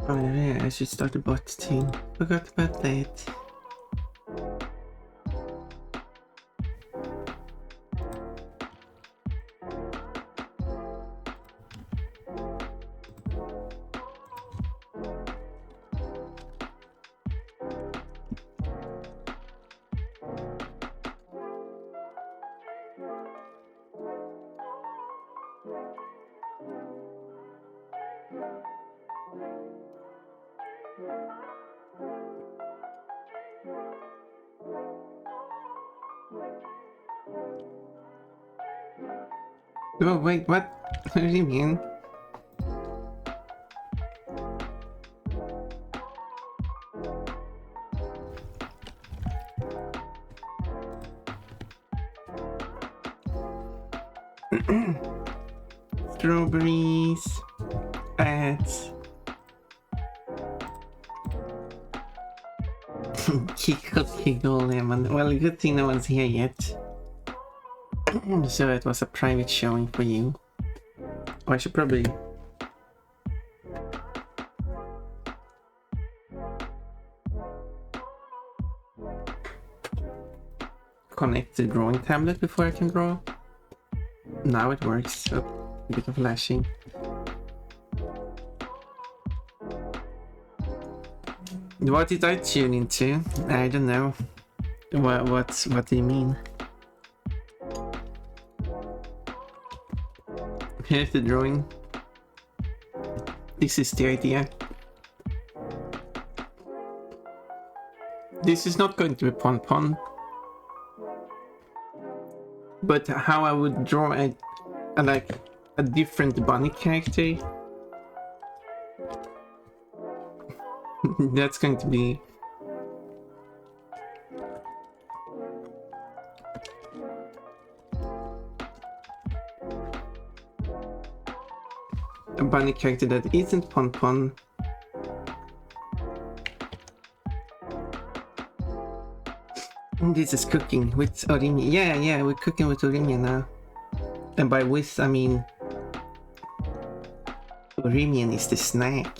Oh yeah, I should start a bot too. Forgot about that. Oh wait, what? What do you mean? Strawberries, ads, Kiggle Lemon. Well, good thing no one's here yet. So it was a private showing for you. Oh, I should probably connect the drawing tablet before I can draw. Now it works. Oh, a bit of flashing. What did I tune into? I don't know. What do you mean? Here's the drawing. This is the idea. This is not going to be Pon Pon. But how I would draw a different bunny character. That's going to be a bunny character that isn't Pon Pon. This is cooking with Orimi. Yeah, we're cooking with Orimi now. And by with, I mean Orimian is the snack.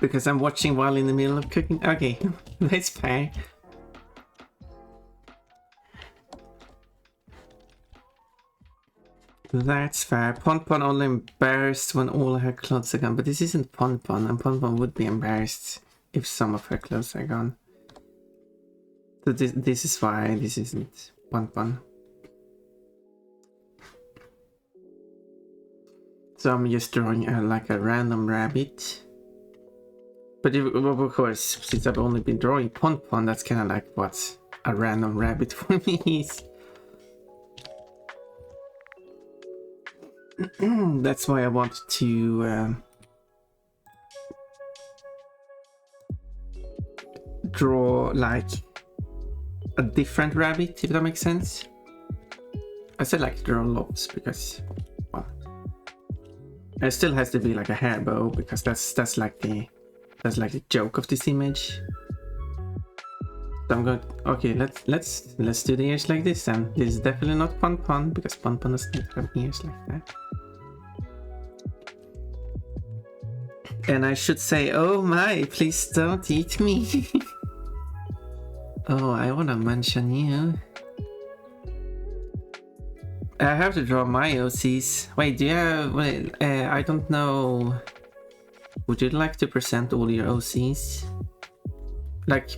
Because I'm watching while in the middle of cooking. Okay, that's fair. That's fair. Pon Pon only embarrassed when all her clothes are gone. But this isn't Pon Pon, and Pon Pon would be embarrassed if some of her clothes are gone. So this is why this isn't Pon Pon. So I'm just drawing like a random rabbit. But of course, since I've only been drawing Pon Pon, that's kind of like what a random rabbit for me is. That's why I want to draw like a different rabbit, if that makes sense. I said like draw lots because, well, it still has to be like a hair bow because that's like the joke of this image. So I'm going. Okay, let's do the ears like this, and this is definitely not Pon Pon because Pon Pon doesn't have ears like that. And I should say, oh my, please don't eat me. Oh, I wanna munch on you. I have to draw my OCs. Wait, do you have? Wait, I don't know. Would you like to present all your OCs? Like,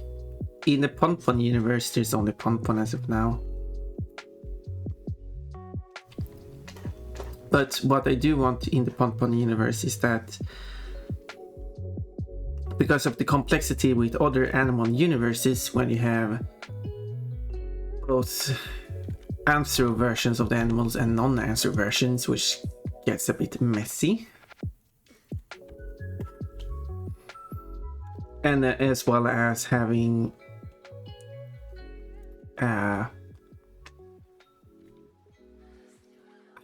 in the Pon Pon universe, there's only Pon Pon as of now. But what I do want in the Pon Pon universe is that because of the complexity with other animal universes, when you have both answer versions of the animals and non-answer versions, which gets a bit messy. And as well as having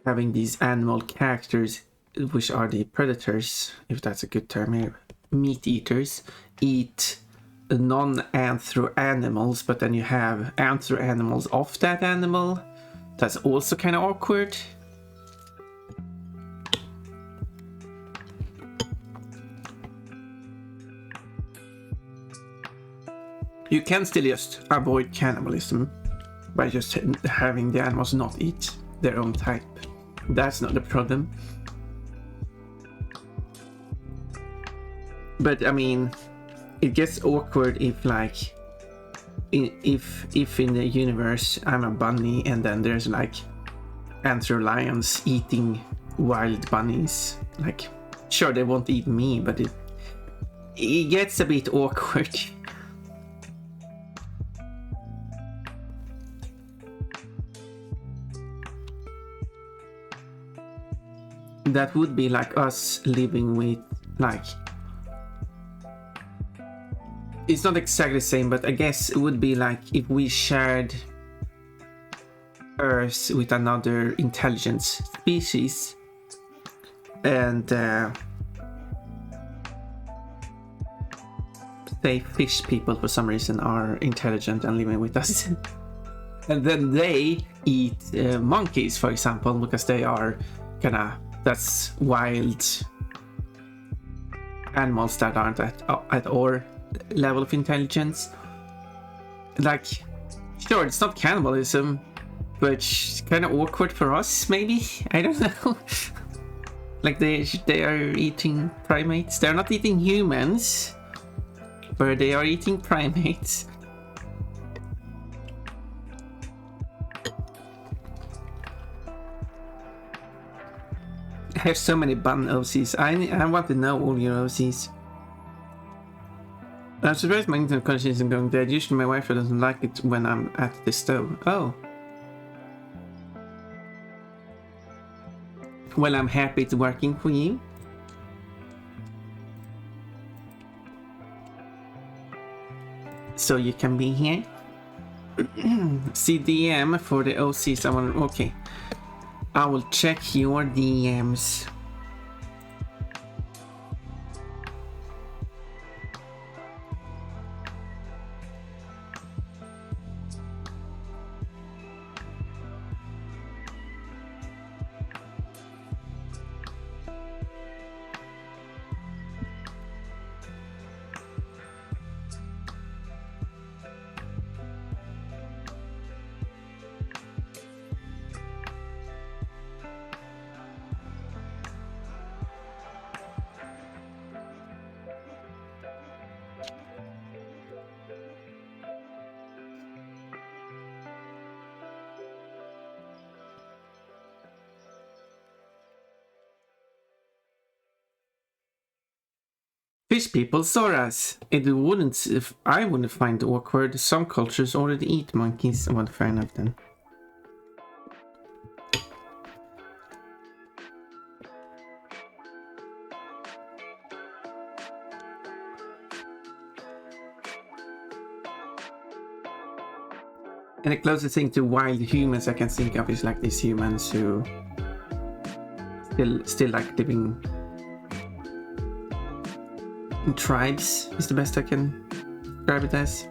these animal characters, which are the predators, if that's a good term here, meat eaters, eat non-anthro animals, but then you have anthro animals of that animal. That's also kind of awkward. You can still just avoid cannibalism by just having the animals not eat their own type. That's not the problem. But I mean, it gets awkward if like if in the universe I'm a bunny and then there's like anther lions eating wild bunnies. Like, sure, they won't eat me, but it gets a bit awkward. That would be like us living with, like, it's not exactly the same, but I guess it would be like if we shared Earth with another intelligent species, and say fish people for some reason are intelligent and living with us. And then they eat monkeys, for example, because they are kinda, that's wild animals that aren't at our level of intelligence. Like, sure, it's not cannibalism, but it's kind of awkward for us, maybe? I don't know. Like, they are eating primates. They're not eating humans, but they are eating primates. I have so many bun OCs. I want to know all your OCs. I'm surprised my internet connection isn't going dead. Usually my wife doesn't like it when I'm at the stove. Oh. Well, I'm happy it's working for you. So you can be here. CDM for the OCs. Okay. I will check your DMs. Fish people saw us. I wouldn't find it awkward. Some cultures already eat monkeys. Well, fair enough then. And the closest thing to wild humans I can think of is like these humans who still like living in tribes is the best I can describe it as.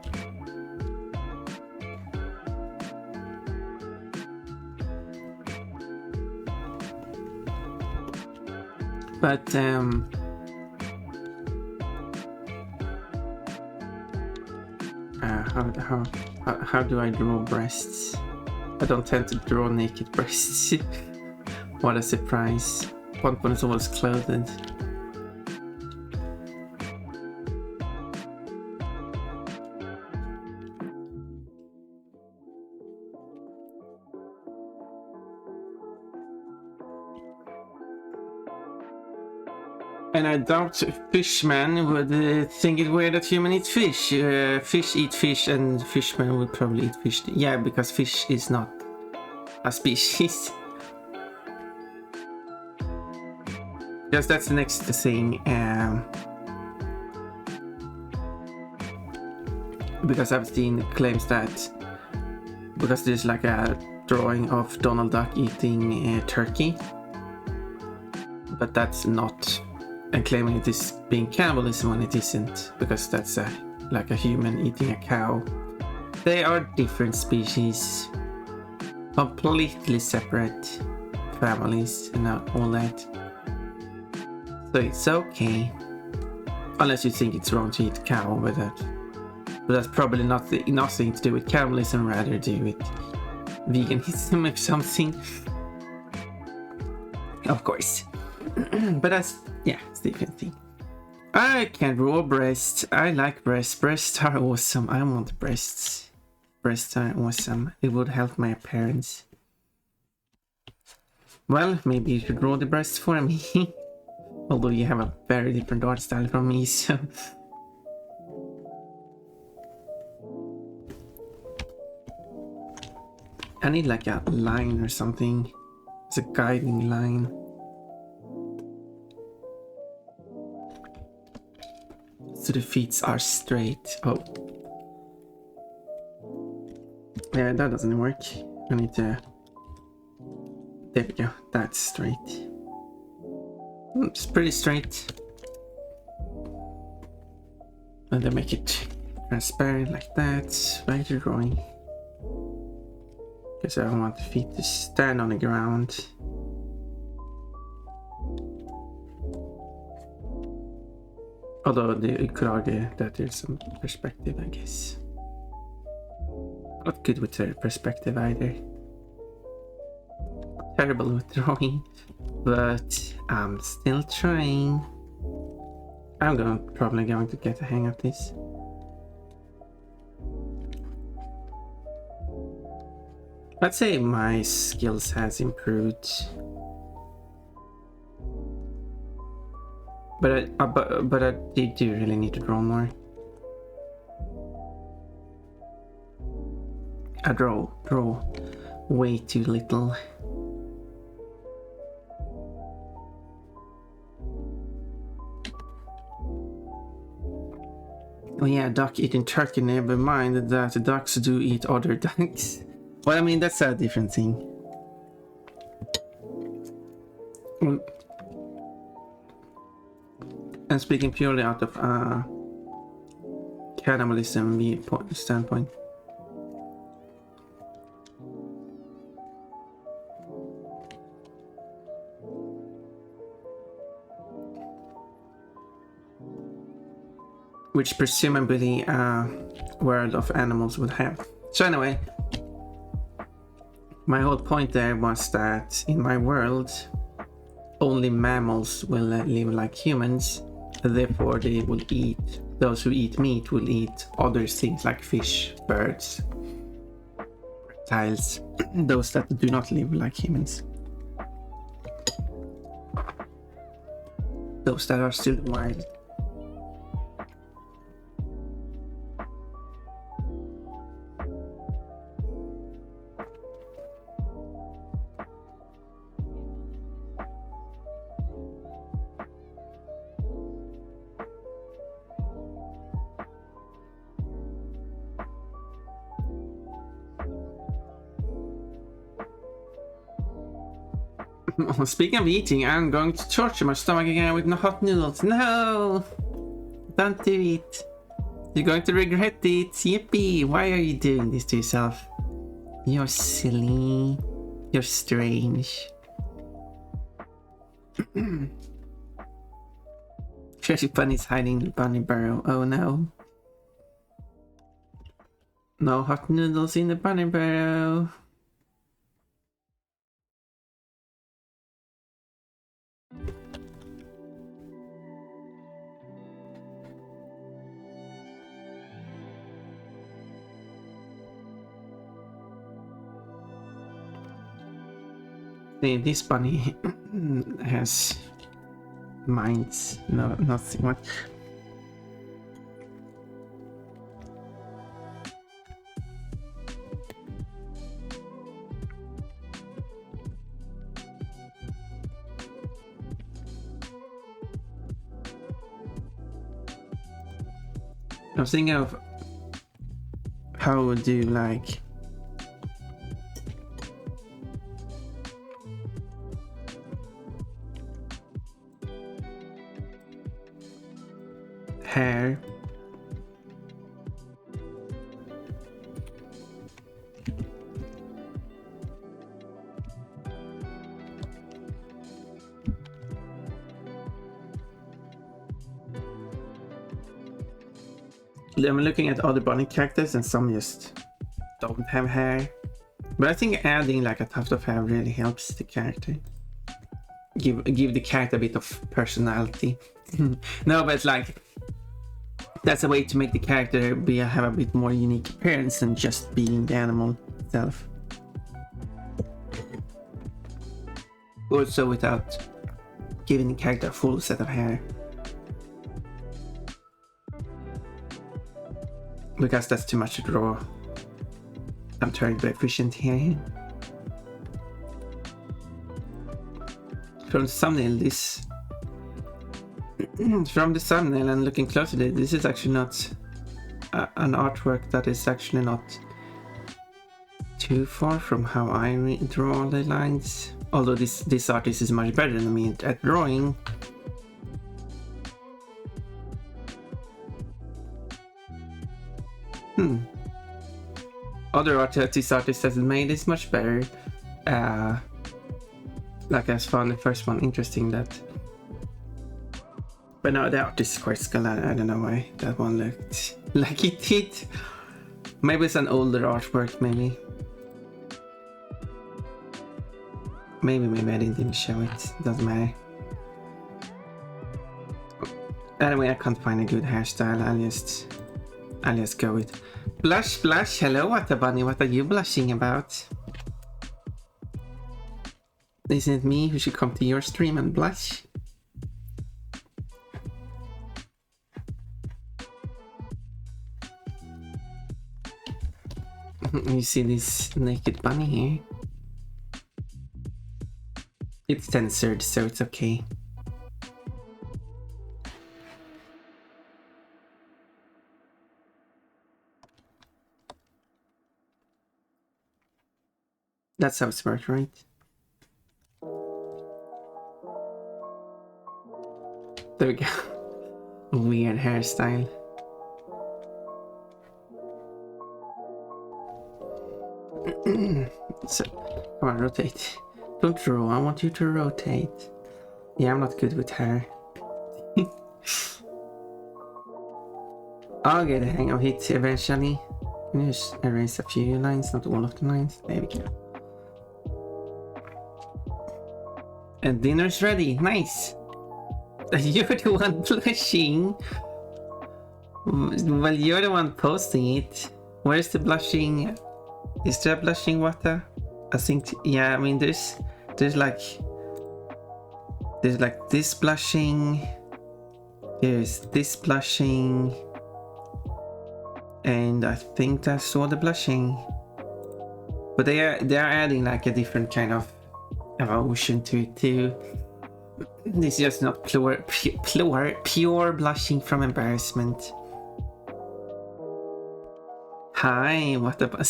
But how do I draw breasts? I don't tend to draw naked breasts. What a surprise. One is always clothed. And I doubt fishmen would think it weird that human eat fish. Fish eat fish and fishmen would probably eat fish. Yeah, because fish is not a species. Yes, that's the next thing. Because I've seen claims that because there's like a drawing of Donald Duck eating turkey, but that's not. And claiming it is being cannibalism when it isn't, because that's like a human eating a cow. They are different species, completely separate families and all that. So it's okay, unless you think it's wrong to eat cow, but that But that's probably nothing to do with cannibalism, rather to do with veganism or something. Of course. But that's, yeah, it's a different thing. I can draw breasts. I like breasts. Breasts are awesome. I want breasts. Breasts are awesome. It would help my appearance. Well, maybe you should draw the breasts for me. Although you have a very different art style from me, so... I need like a line or something. It's a guiding line. So the feet are straight. Oh. Yeah, that doesn't work. I need to... There we go. That's straight. It's pretty straight. And then make it transparent like that. Right to drawing. Because I want the feet to stand on the ground. Although you could argue that there's some perspective, I guess. Not good with the perspective either. Terrible with drawing, but I'm still trying. I'm probably going to get the hang of this. I'd say my skills has improved. But I do really need to draw more. I draw way too little. Oh yeah, duck eating turkey, never mind that the ducks do eat other ducks. Well, I mean, that's a different thing. And speaking purely out of cannibalism standpoint. Which presumably a world of animals would have. So anyway, my whole point there was that in my world, only mammals will live like humans. Therefore, they will eat. Those who eat meat will eat other things like fish, birds, reptiles. Those that do not live like humans. Those that are still wild. Speaking of eating, I'm going to torture my stomach again with no hot noodles. No! Don't do it. You're going to regret it. Yippee! Why are you doing this to yourself? You're silly. You're strange. Treasure Bunny's hiding in the bunny burrow. Oh no. No hot noodles in the bunny burrow. This bunny has minds, no, nothing much. I was thinking of how would you like hair I'm looking at other bunny characters and some just don't have hair. But I think adding like a tuft of hair really helps the character. Give the character a bit of personality. No, but like that's a way to make the character have a bit more unique appearance than just being the animal itself. Also without giving the character a full set of hair. Because that's too much to draw. I'm trying to be efficient here. From the thumbnail, from the thumbnail and looking closely, this is actually not an artwork that is actually not too far from how I draw the lines. Although this artist is much better than me at drawing. Other artists that made this much better. Like I found the first one interesting that. But no, the artist is quite skilled. I don't know why that one looked like it did. Maybe it's an older artwork, maybe. Maybe I didn't show it. Doesn't matter. Anyway, I can't find a good hairstyle. I'll just go with blush. Hello, Water Bunny. What are you blushing about? Isn't it me who should come to your stream and blush? You see this naked bunny here? It's censored, so it's okay. That's how it's worked, right? There we go. Weird hairstyle. So, come on, rotate. Don't draw, I want you to rotate. Yeah, I'm not good with hair. I'll get a hang of it eventually. Just erase a few lines, not all of the lines. There we go. And dinner's ready. Nice. You're the one blushing. Well, you're the one posting it. Where's the blushing? Is there blushing water? I think, yeah, I mean, there's like this blushing. There's this blushing. And I think that's all the blushing. But they are adding like a different kind of emotion to it too. It's just not pure blushing from embarrassment. Hi, what about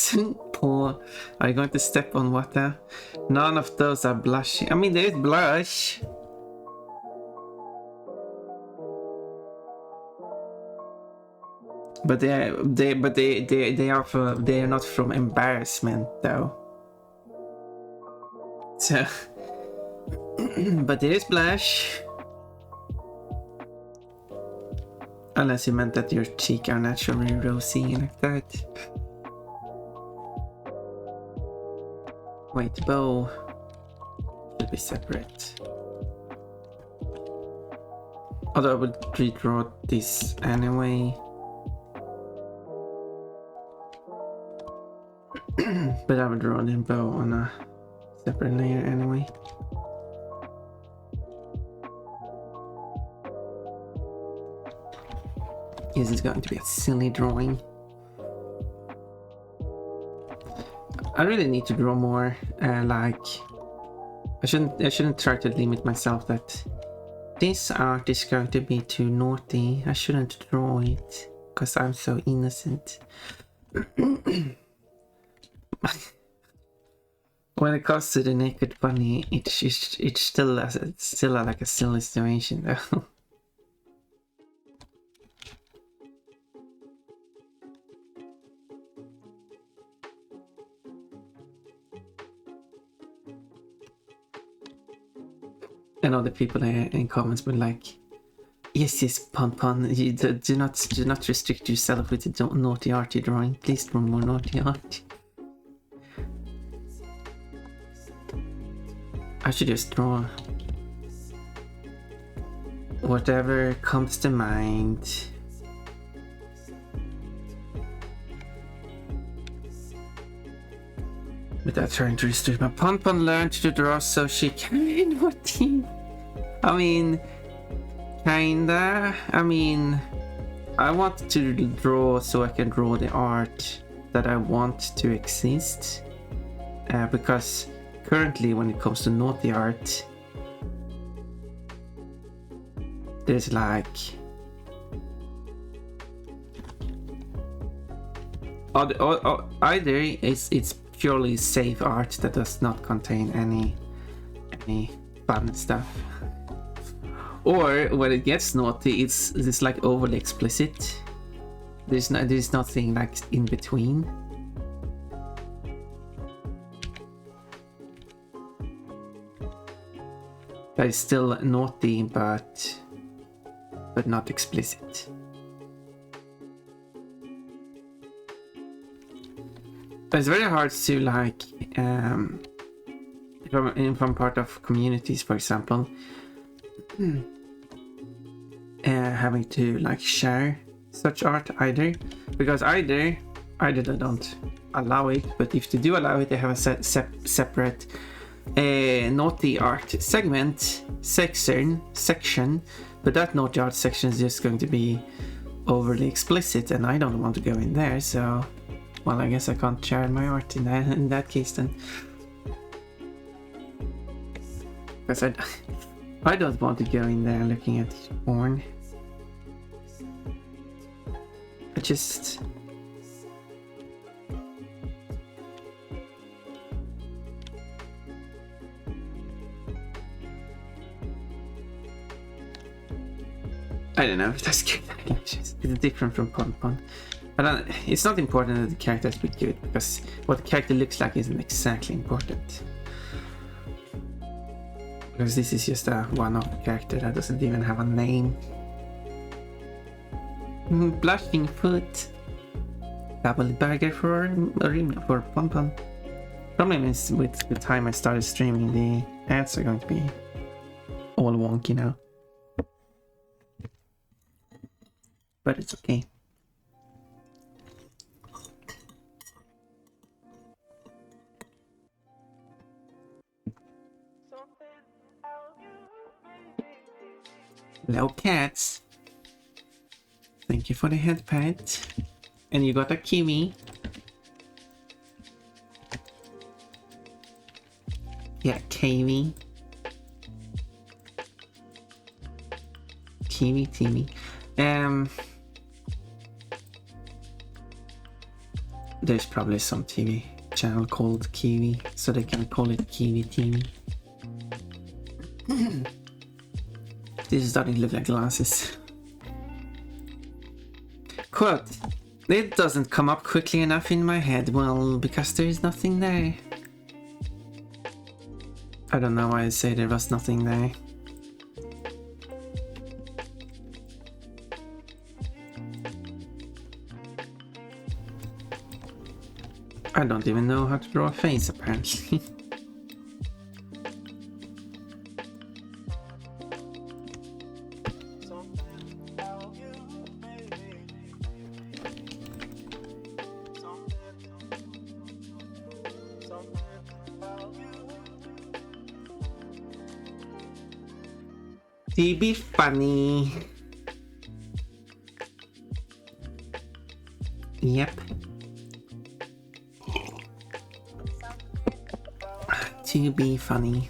Paul? Are you going to step on water? None of those are blushing. I mean, there's blush. But they are not from embarrassment though. So, but there is blush. Unless you meant that your cheeks are naturally rosy like that. Wait, bow should be separate. Although I would redraw this anyway. But I would draw the bow on a separate layer anyway. This is going to be a silly drawing. I really need to draw more. Like I shouldn't try to limit myself that this art is going to be too naughty. I shouldn't draw it because I'm so innocent. When it comes to the naked bunny, it's still like a silly situation though. I know the people in comments would like Yes, Pon Pon. You do not restrict yourself with the naughty arty drawing. Please draw more naughty art. I should just draw whatever comes to mind. Without trying to restrict my Pon Pon learned to draw so she can. What? I mean, kinda. I mean, I want to draw so I can draw the art that I want to exist. Because currently, when it comes to naughty art, there's like either it's purely safe art that does not contain any fun stuff, or when it gets naughty, it's like overly explicit. There's nothing like in between. That is still naughty, but not explicit. But it's very hard to like if I'm part of communities, for example, having to like share such art either, because either they don't allow it, but if they do allow it, they have a separate naughty art section, but that naughty art section is just going to be overly explicit, and I don't want to go in there, so well, I guess I can't share my art in that case then. Because I don't want to go in there looking at porn. I just... I don't know if that's good. It's different from Pon Pon. It's not important that the characters be good, because what the character looks like isn't exactly important. Because this is just a one-off character that doesn't even have a name. Blushing foot. Double burger for Pon Pon. Problem is, with the time I started streaming, the ads are going to be all wonky now. But it's okay. Hello, cats. Thank you for the head pet. And you got a kiwi. Yeah, kiwi. Kiwi. There's probably some TV channel called Kiwi, so they can call it Kiwi TV. This is starting to look like glasses. Quote, it doesn't come up quickly enough in my head. Well, because there is nothing there. I don't know why I say there was nothing there. I don't even know how to draw a face, apparently. To be funny. Yep. To be funny.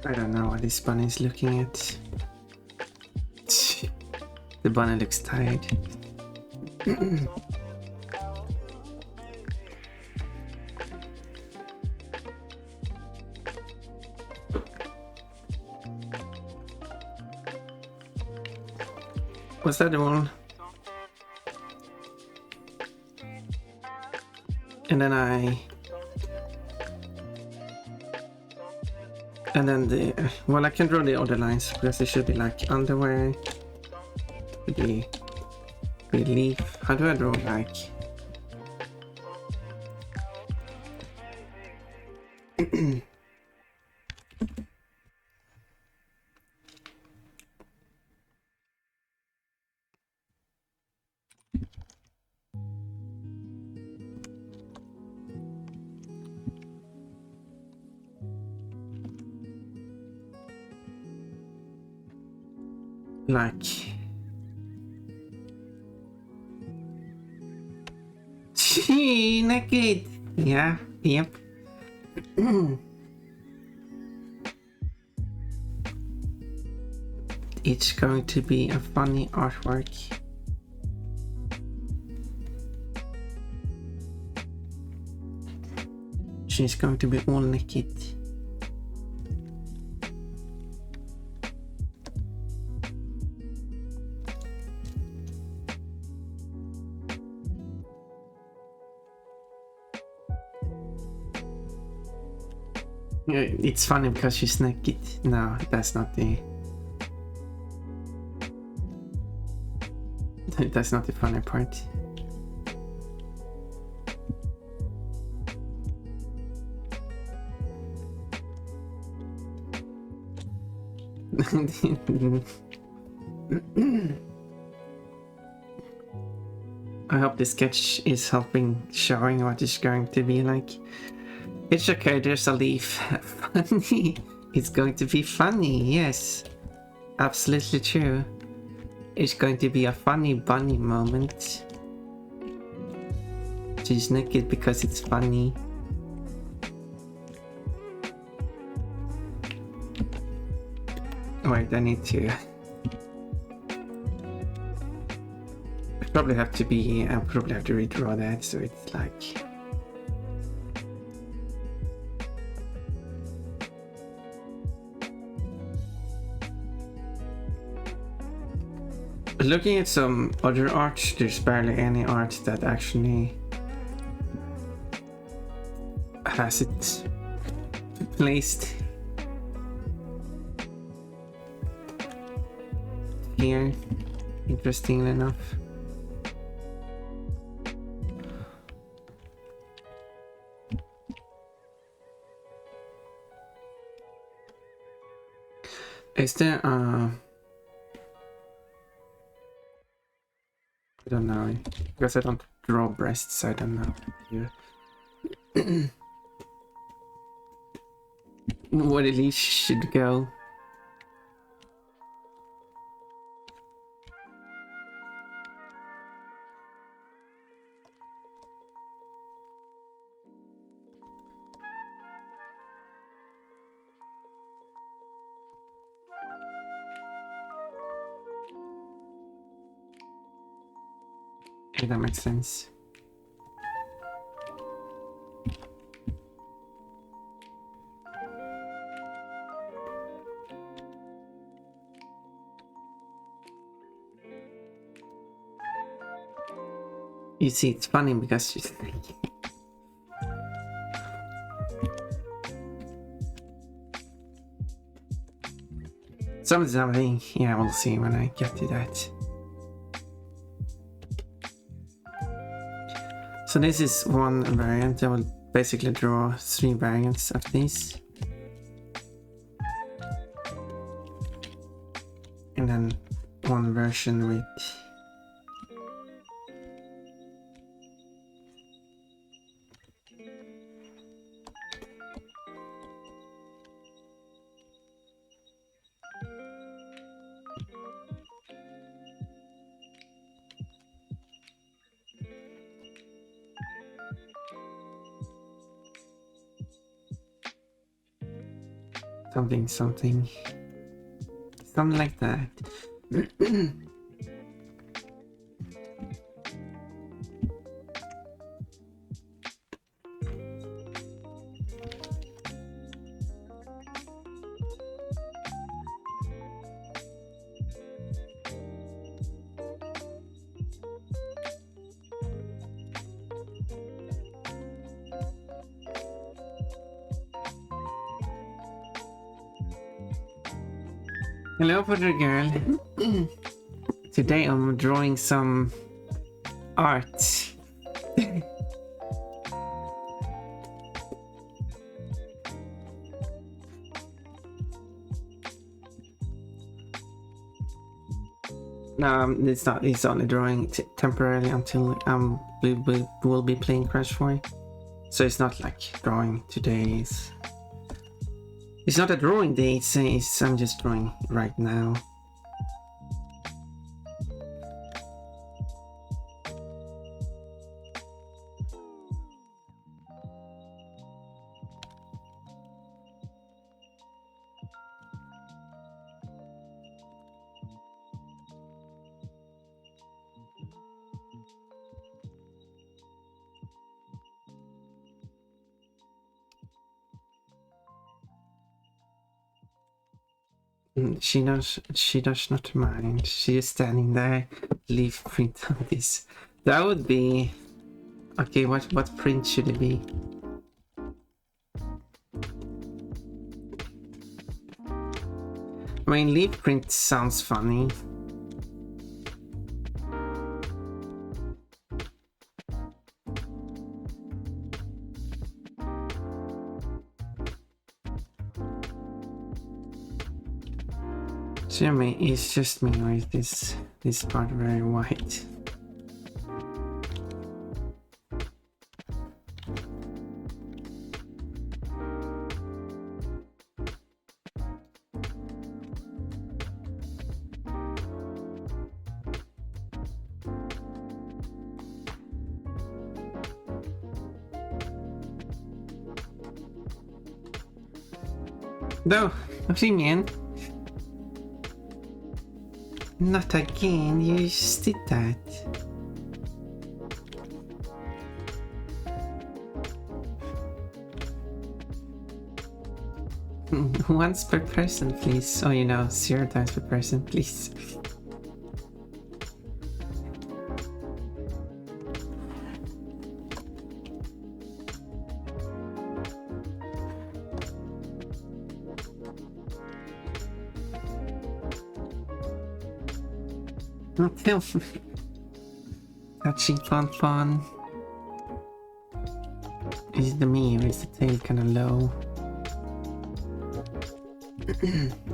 I don't know what this bunny is looking at. The bunny looks tired. Was that all? And then well, I can draw the other lines because it should be like underwear, the leaf. How do I draw like? Like naked. Yeah, yep. It's going to be a funny artwork. She's going to be all naked. It's funny because she's naked. No, that's not the... That's not the funny part. I hope this sketch is helping showing what it's going to be like. It's okay, there's a leaf. Funny. It's going to be funny, yes. Absolutely true. It's going to be a funny bunny moment. She's naked because it's funny. Wait, I need to... I probably have to redraw that so it's like... Looking at some other art, there's barely any art that actually has it placed here, interestingly enough. Is there I don't know, because I don't draw breasts, I don't know here. What at least should go. Okay, that makes sense. You see, it's funny because she's something. Yeah, we'll see when I get to that. So this is one variant. I will basically draw 3 variants of these. And then one version with something like that. Hello, Potter Girl. Today I'm drawing some art. No, it's not. It's only drawing temporarily until we will be playing Crash 4. So it's not like drawing today. It's not a drawing day. I'm just drawing right now. She does not mind. She is standing there. Leave print on this. That would be okay. What print should it be? I mean, leaf print sounds funny. Jimmy, it's just me, or is this part very white? No, what do you mean? Not again, you just did that. Once per person, please. Oh, 0 times per person, please. Touchy fun. Is it the me or is the tail kinda low?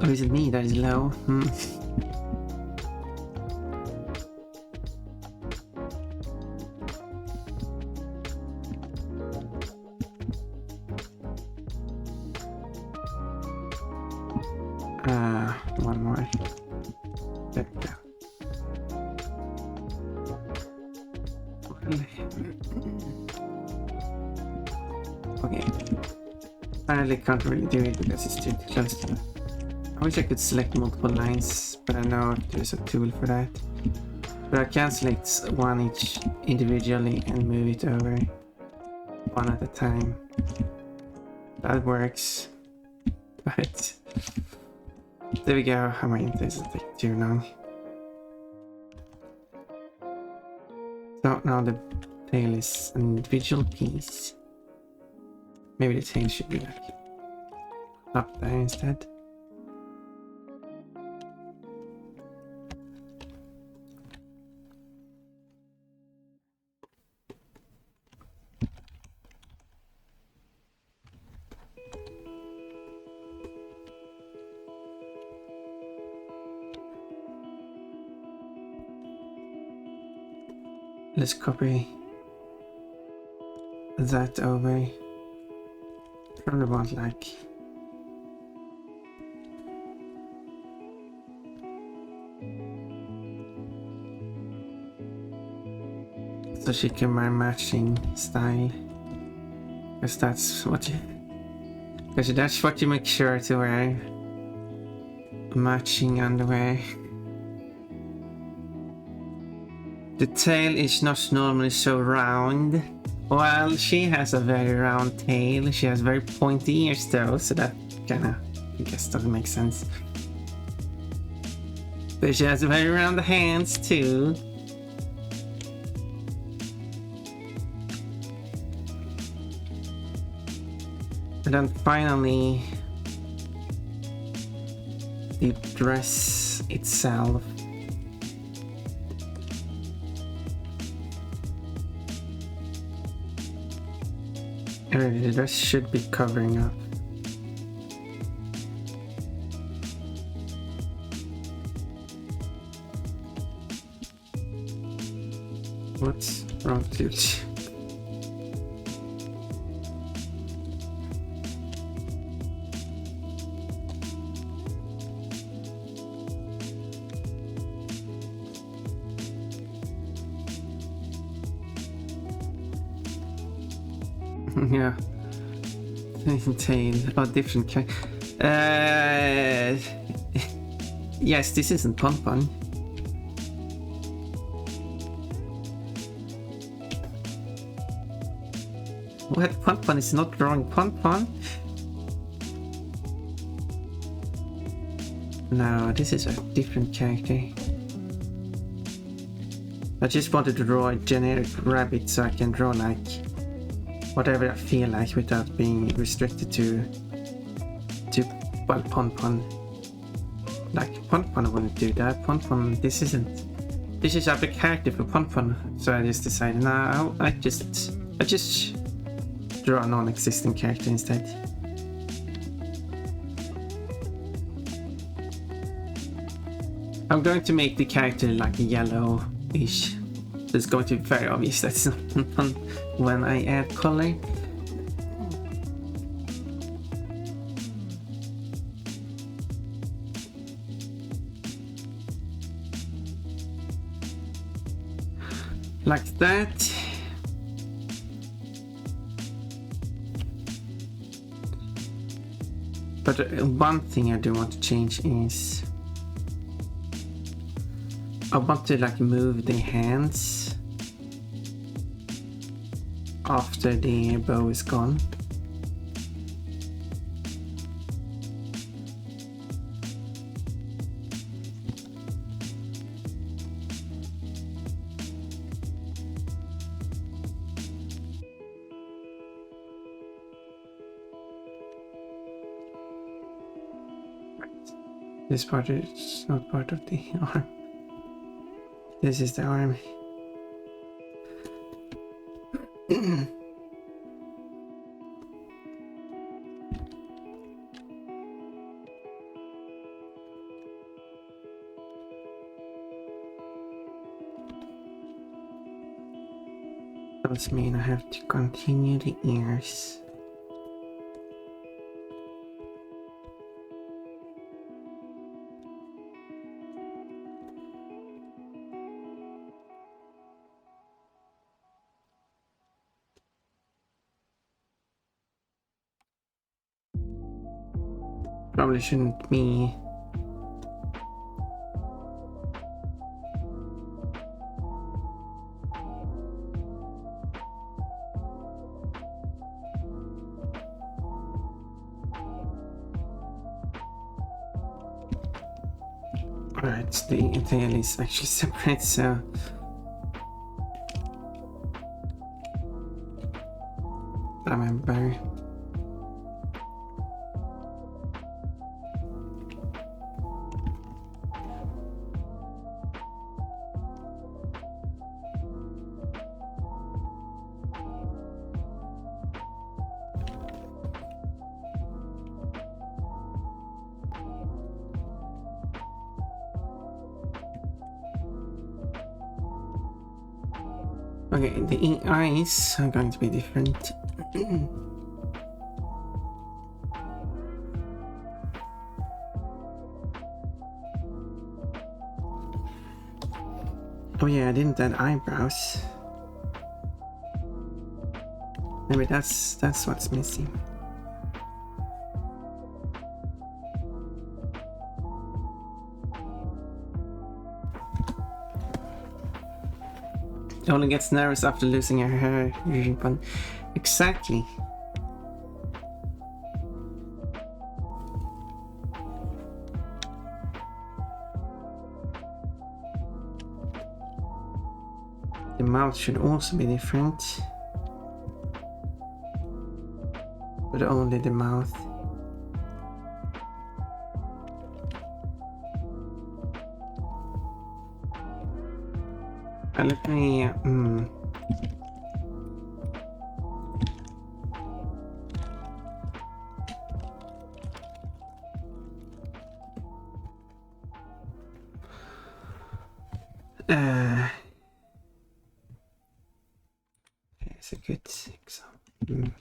Or is it me that is low? One more. There we go. Okay. I can't really do it because it's too close to it. I wish I could select multiple lines, but I know there's a tool for that. But I can select one each individually and move it over one at a time. That works. But there we go. I mean, this is like too long. So now the tail is an individual piece. Maybe the tail should be like up there instead. Let's copy that over. Probably want like so she can wear matching style, because that's what you make sure to wear, matching underwear. The tail is not normally so round. Well, she has a very round tail. She has very pointy ears though, so that kinda, I guess, doesn't make sense. But she has very round hands too. And then finally, the dress itself. Really, the dress should be covering up. What's wrong, dude? Yeah. Tail. Oh, different kind. Yes, this isn't Pon-Pon. What? Pon-Pon is not drawing Pon-Pon? No, this is a different character. I just wanted to draw a generic rabbit so I can draw like whatever I feel like without being restricted to well, Pon-Pon. Like Pon-Pon wouldn't do that. Pon-Pon, this is a big character for Pon-Pon, so I just decided, nah, I just draw a non-existing character instead. I'm going to make the character like yellow-ish. It's going to be very obvious that's not Pon-Pon when I add color. Like that. But one thing I do want to change is I want to like move the hands after the bow is gone. This part is not part of the arm. This is the arm. Does mean I have to continue the ears. Probably shouldn't be. Alright, the tail is actually separate, so I remember. Okay, the eyes are going to be different. Oh yeah, I didn't add eyebrows. Maybe that's what's missing. She only gets nervous after losing her hair ribbon. Exactly. The mouth should also be different. But only the mouth. Let me... It's a good example.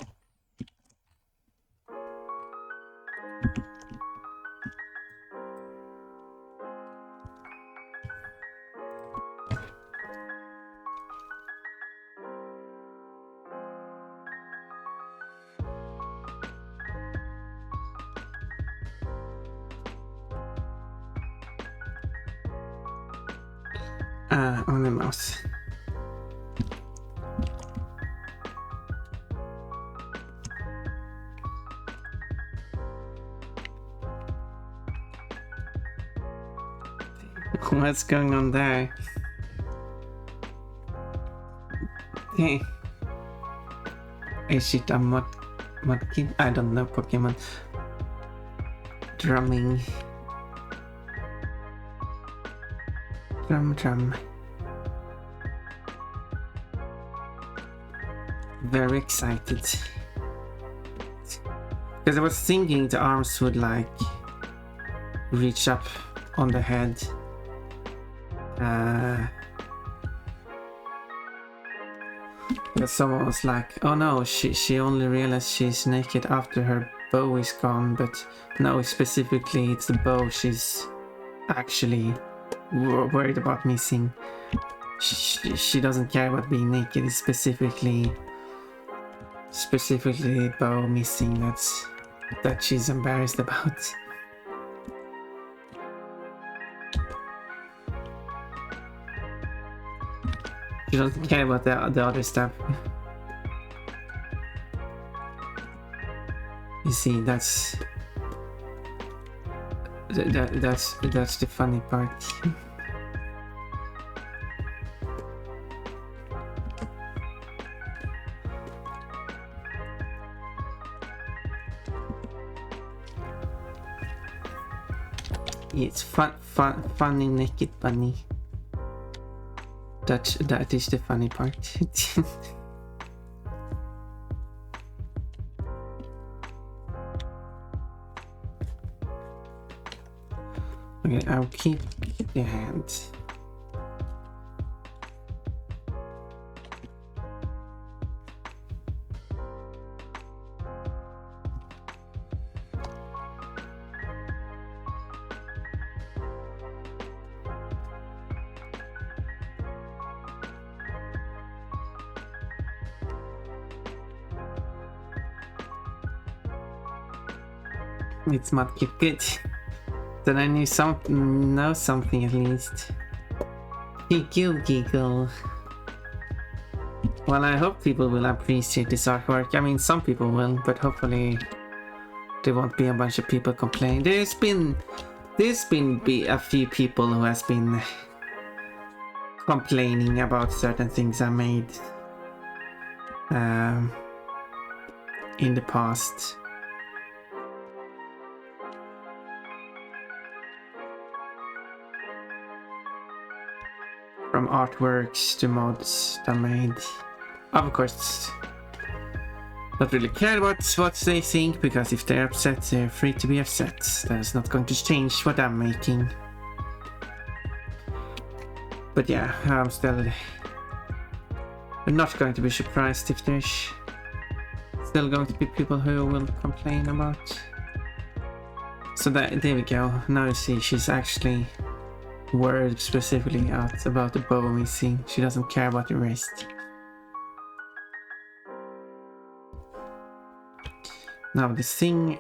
On the mouse. What's going on there? Hey. Is it a modkin? I don't know Pokemon. Drumming. Drum. Very excited. Because I was thinking the arms would like reach up on the head. But someone was like, oh no, she only realized she's naked after her bow is gone, but no, specifically it's the bow she's actually worried about missing. She doesn't care about being naked, it's specifically bow missing that she's embarrassed about. She doesn't care about the other stuff. You see, that's the funny part. It's funny naked bunny. That is the funny part. Okay, I'll keep the hand. It's Mudkip, good. Then I know something at least. Giggle. Well, I hope people will appreciate this artwork. I mean, some people will, but hopefully there won't be a bunch of people complaining. There's been a few people who has been complaining about certain things I made in the past. From artworks to mods I made. Of course, not really care about what they think, because if they're upset, they're free to be upset. That's not going to change what I'm making. But yeah, I'm not going to be surprised if there's still going to be people who will complain about. So there we go. Now you see she's actually worried specifically about the bow missing. She doesn't care about the rest. Now the thing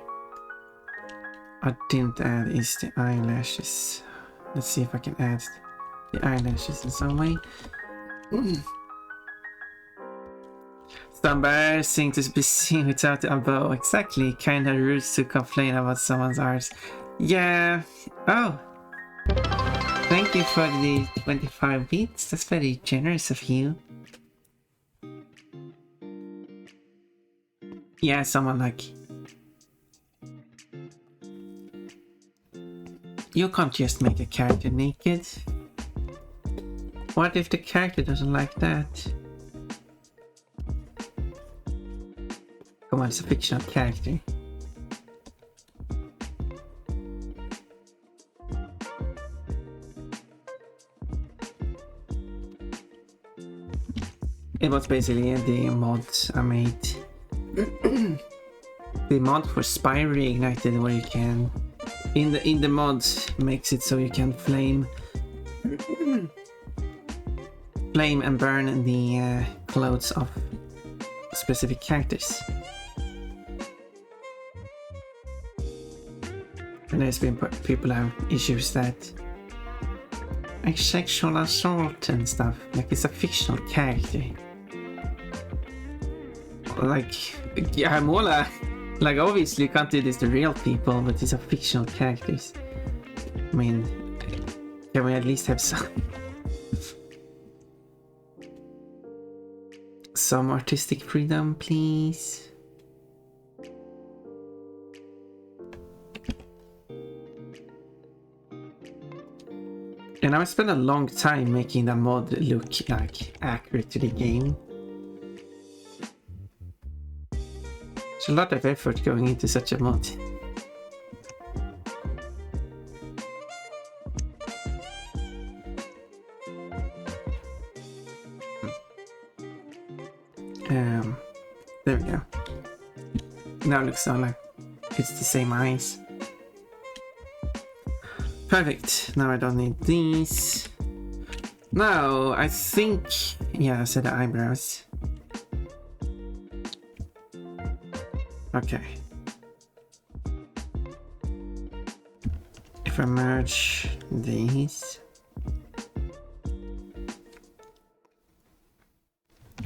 I didn't add is the eyelashes. Let's see if I can add the eyelashes in some way. It's embarrassing to be seen without a bow. Exactly, kinda rude to complain about someone's art. Yeah. Oh. Thank you for the 25 beats. That's very generous of you. Yeah, someone like... You can't just make a character naked. What if the character doesn't like that? Come on, it's a fictional character. It was basically the mods I made. The mod for Spy Reignited, where you can in the mods makes it so you can flame and burn the clothes of specific characters. And there's been people have issues that like sexual assault and stuff, like it's a fictional character. Like, yeah, Mola, like obviously you can't do this to real people, but these are fictional characters. I mean, can we at least have some artistic freedom, please? And I spent a long time making the mod look like accurate to the game. There's a lot of effort going into such a mod. There we go. Now it looks so like it's the same eyes. Perfect. Now I don't need these. Now I think, yeah, I said the eyebrows. Okay. If I merge these,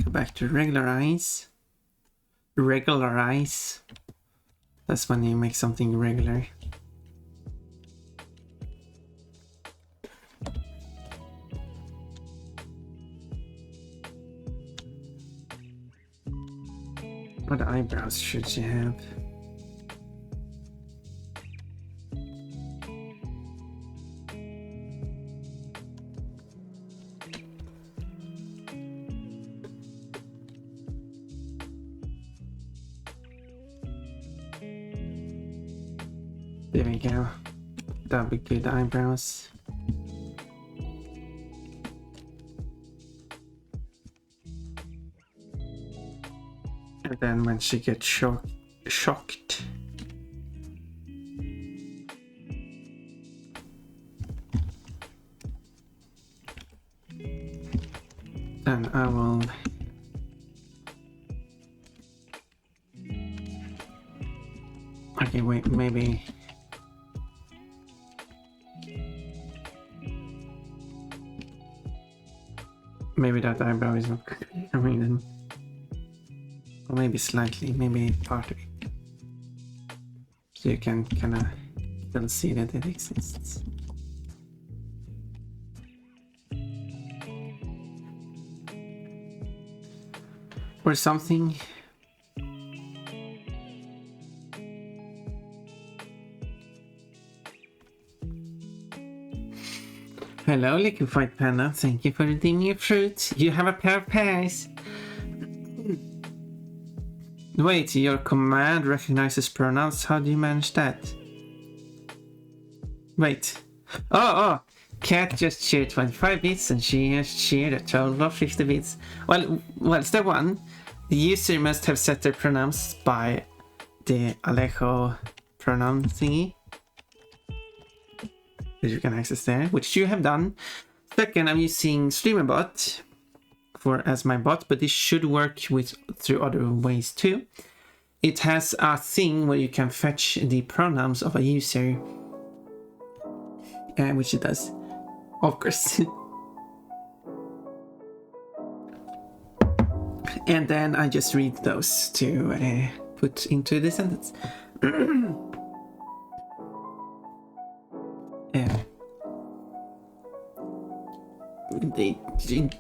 go back to regular eyes. Regular eyes. That's when you make something regular. What eyebrows should you have? There we go. That'll be good eyebrows. And then when she gets shocked. Then I will okay, wait, maybe that eyebrow is not coming in. Or maybe slightly, maybe part of it. So you can kind of still see that it exists. Or something. Hello, Liquefied Panda. Thank you for redeeming your fruit. You have a pair of pears. Wait, your command recognizes pronouns. How do you manage that? Wait. Oh! Cat just cheered 25 bits and she has cheered a total of 50 bits. Well, step one. The user must have set their pronouns by the Alejo pronoun thingy that you can access there, which you have done. Second, I'm using StreamerBot as my bot, but this should work through other ways too. It has a thing where you can fetch the pronouns of a user, which it does, of course. And then I just read those to put into the sentence.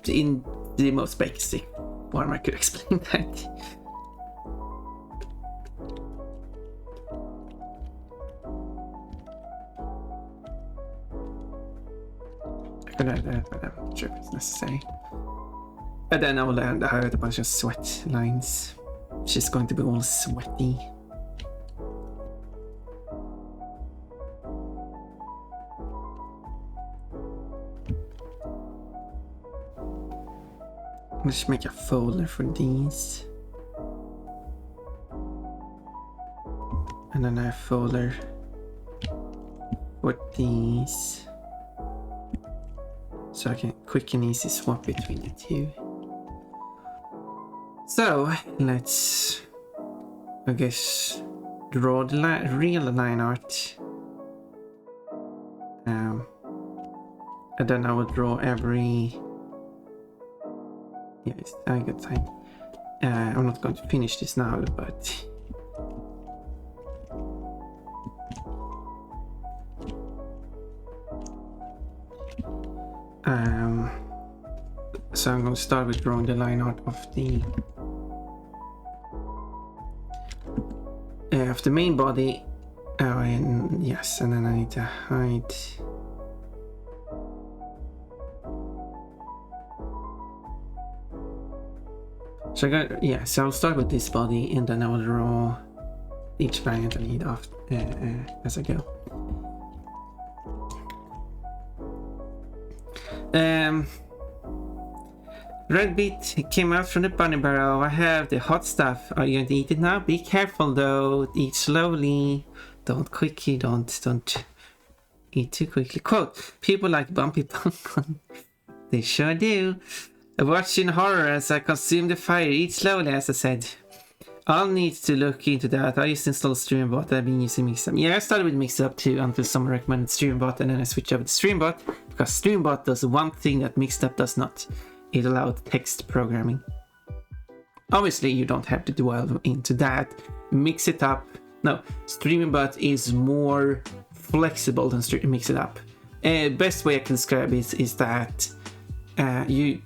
In the most basic form I could explain that. But I'm not sure if it's necessary. And then I will add a bunch of sweat lines. She's going to be all sweaty. Let's make a folder for these. And then a folder for these. So I can quick and easy swap between the two. So let's, I guess, draw the real line art. And then I will draw every. Yes, I got time. I'm not going to finish this now, but. So I'm going to start with drawing the line art of the main body. And yes, and then I need to hide. So so I'll start with this body, and then I will draw each variant I need off as I go. Red beet came out from the bunny barrow. I have the hot stuff. Are you going to eat it now? Be careful though. Eat slowly. Don't quickly. Don't eat too quickly. Quote: people like bumpy pumpkin. They sure do. Watch in horror as I consume the fire. Eat slowly, as I said. I'll need to look into that. I just installed Streambot. I've been using Mixup. Yeah, I started with Mixup too until someone recommended Streambot, and then I switched over to Streambot because Streambot does one thing that Mixup does not. It allowed text programming. Obviously, you don't have to delve into that. Mix it up. No, Streambot is more flexible than Mix It Up. Best way I can describe it is that you,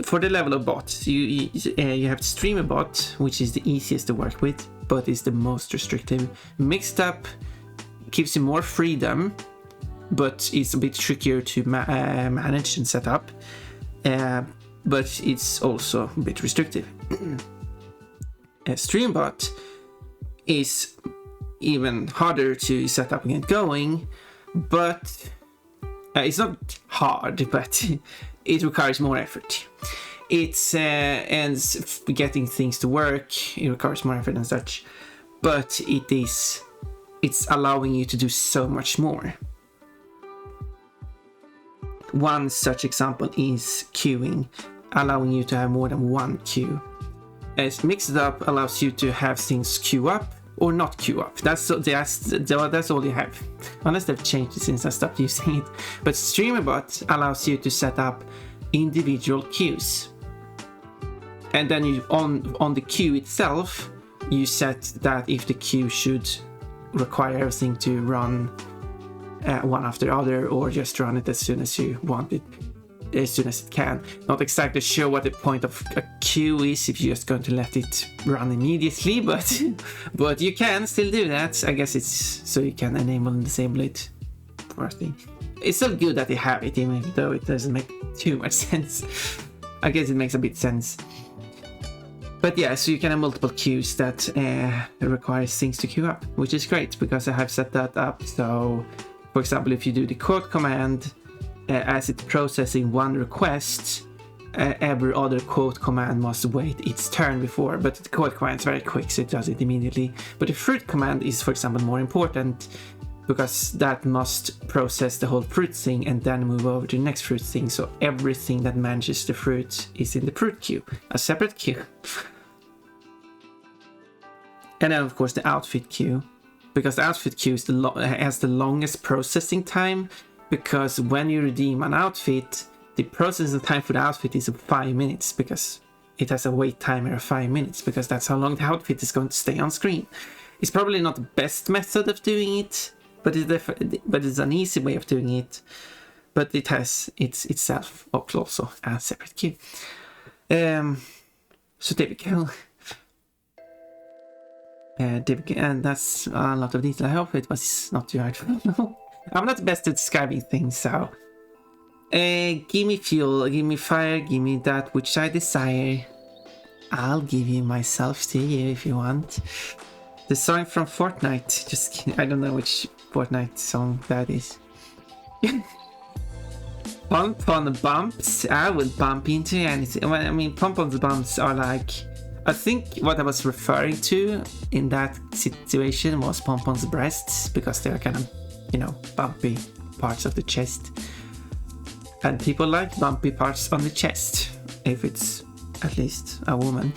for the level of bots, you have Streambot, which is the easiest to work with, but is the most restrictive. Mixed Up gives you more freedom, but it's a bit trickier to manage and set up. But it's also a bit restrictive. Streambot is even harder to set up and get going, but it's not hard, but it requires more effort. It's and getting things to work, it requires more effort and such, but it's allowing you to do so much more. One such example is queuing, allowing you to have more than one queue. As Mixed Up allows you to have things queue up or not queue up. That's all you have, unless they've changed it since I stopped using it. But Streambot allows you to set up individual queues, and then you on the queue itself, you set that if the queue should require everything to run one after the other, or just run it as soon as you want it, as soon as it can. Not exactly sure what the point of a queue is if you're just going to let it run immediately, but you can still do that. I guess it's so you can enable and disable it for a thing. It's still good that they have it, even though it doesn't make too much sense. I guess it makes a bit sense. But yeah, so you can have multiple queues that requires things to queue up, which is great because I have set that up. So for example, if you do the quote command, as it's processing one request, every other quote command must wait its turn before, but the quote command is very quick, so it does it immediately. But the fruit command is, for example, more important because that must process the whole fruit thing and then move over to the next fruit thing. So everything that manages the fruit is in the fruit queue, a separate queue. And then, of course, the outfit queue, because the outfit queue is has the longest processing time, because when you redeem an outfit, the processing time for the outfit is 5 minutes, because it has a wait timer of 5 minutes, because that's how long the outfit is going to stay on screen. It's probably not the best method of doing it, but it's an easy way of doing it. But it has itself also a separate queue. So there we go. And that's a lot of detail. I hope it was not too hard. I'm not the best at describing things, so Give me fuel, give me fire, give me that which I desire. I'll give you myself to you if you want. The song from Fortnite. Just kidding. I don't know which Fortnite song that is. Pom-pom bumps. I will bump into anything. Well, I mean, pom-pom bumps are like... I think what I was referring to in that situation was pom-pom's breasts, because they're kind of, you know, bumpy parts of the chest. And people like bumpy parts on the chest, if it's at least a woman.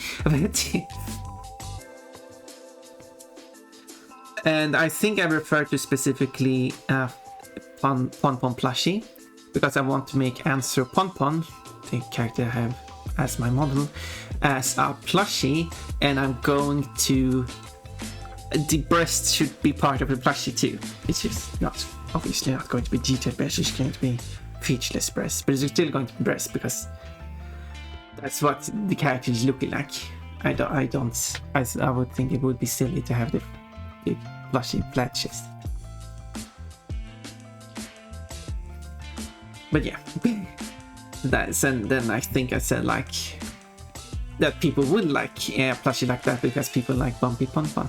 And I think I refer to specifically Pon Pon plushie, because I want to make Answer Pon Pon, the character I have as my model, as a plushie, and I'm going to... The breast should be part of the plushie too. It's just not, obviously not going to be detailed breast, it's going to be featureless breast, but it's still going to be breast because that's what the character is looking like. I would think it would be silly to have the plushie flat chest. But yeah, that's, and then I think I said like that people would like a plushie like that because people like bumpy pon pon.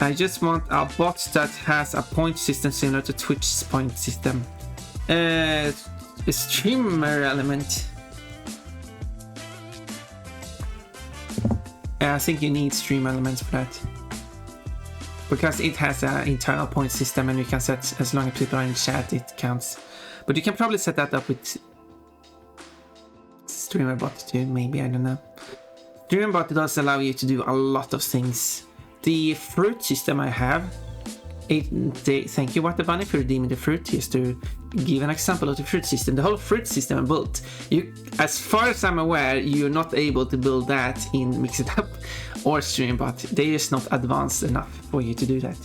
I just want a bot that has a point system similar to Twitch's point system. A streamer element. I think you need stream elements for that. Because it has an internal point system and you can set, as long as people are in chat, it counts. But you can probably set that up with streamer bot too, maybe, I don't know. Streamer bot does allow you to do a lot of things. The fruit system I have, thank you Water Bunny for redeeming the fruit. Just to give an example of the fruit system, the whole fruit system I built, as far as I'm aware, you're not able to build that in Mix It Up or Streambot. They're just not advanced enough for you to do that.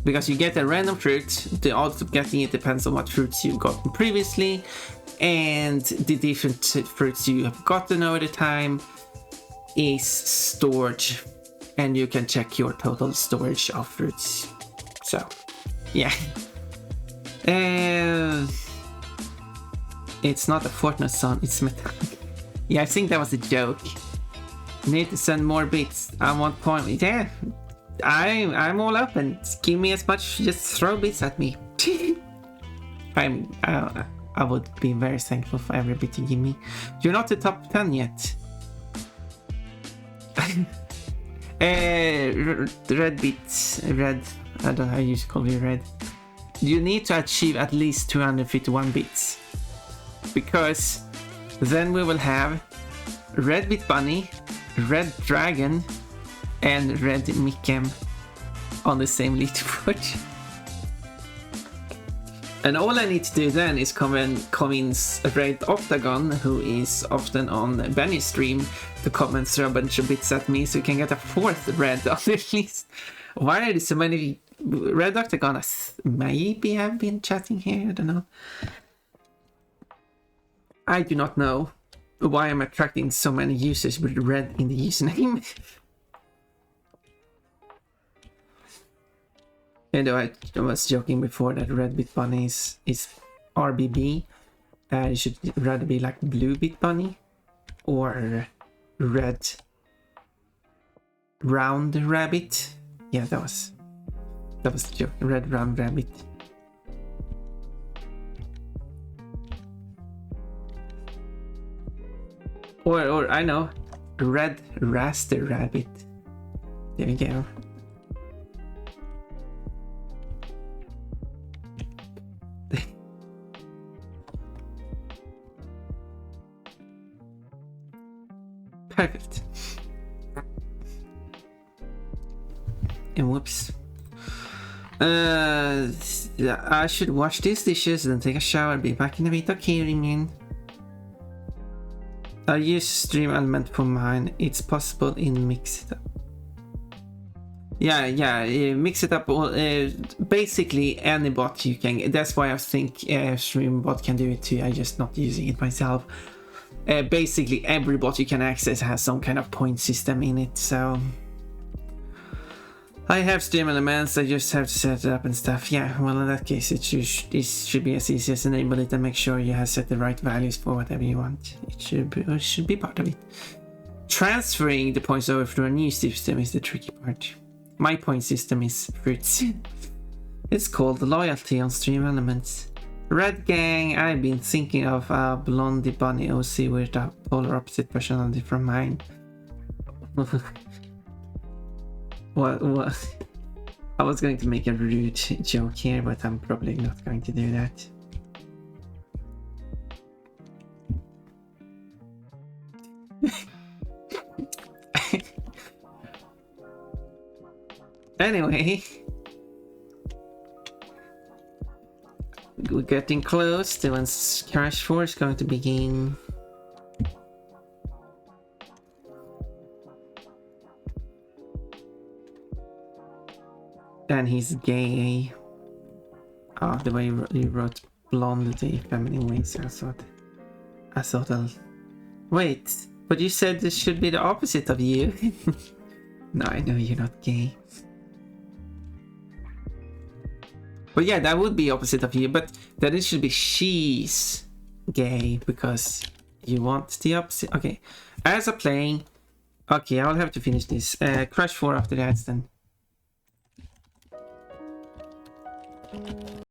Because you get a random fruit, the odds of getting it depends on what fruits you've gotten previously, and the different fruits you have gotten over the time is stored, and you can check your total storage of fruits. So yeah, it's not a Fortnite song, it's metal. Yeah, I think that was a joke. Need to send more bits. I want point. Yeah, I'm all open. Give me as much. Just throw bits at me. I would be very thankful for every bit you give me. You're not the top 10 yet. Red bits, red. I don't know how you used to call it, red. You need to achieve at least 251 bits, because then we will have Red Bit Bunny, Red Dragon, and Red Mikem on the same leaderboard. And all I need to do then is convince Red Octagon, who is often on Benny's stream, to comment throw a bunch of bits at me so we can get a fourth red on the list. Why are there so many? Red Octagon maybe have been chatting here, I don't know. I do not know why I'm attracting so many users with red in the username. And though I was joking before that Red Bit Bunny is RBB, it should rather be like Blue Bit Bunny or Red Round Rabbit. Yeah, that was the joke. Red Round Rabbit. Or I know, Red Raster Rabbit. There we go. Perfect. And whoops. I should wash these dishes, then take a shower, be back in a bit. Okay, Rimin. I use stream element for mine. It's possible in Mix It Up. Yeah, Mix It Up. Basically, any bot you can. That's why I think stream bot can do it too. I'm just not using it myself. Basically, every bot you can access has some kind of point system in it. So I have stream elements, I just have to set it up and stuff. Yeah, well in that case it should be as easy as enable it and make sure you have set the right values for whatever you want. It should be part of it. Transferring the points over to a new system is the tricky part. My point system is fruits. It's called loyalty on stream elements. Red gang, I've been thinking of a blondie bunny OC with a polar opposite personality from mine. What? I was going to make a rude joke here, but I'm probably not going to do that. Anyway, we're getting close to when Crash 4 is going to begin. And he's gay. Oh, the way you wrote blonde to feminine ways, I thought I'll... Wait, but you said this should be the opposite of you. No, I know you're not gay. But yeah, that would be opposite of you, but then it should be she's gay because you want the opposite. Okay, as a playing... Okay, I'll have to finish this. Crash 4 after the ads then.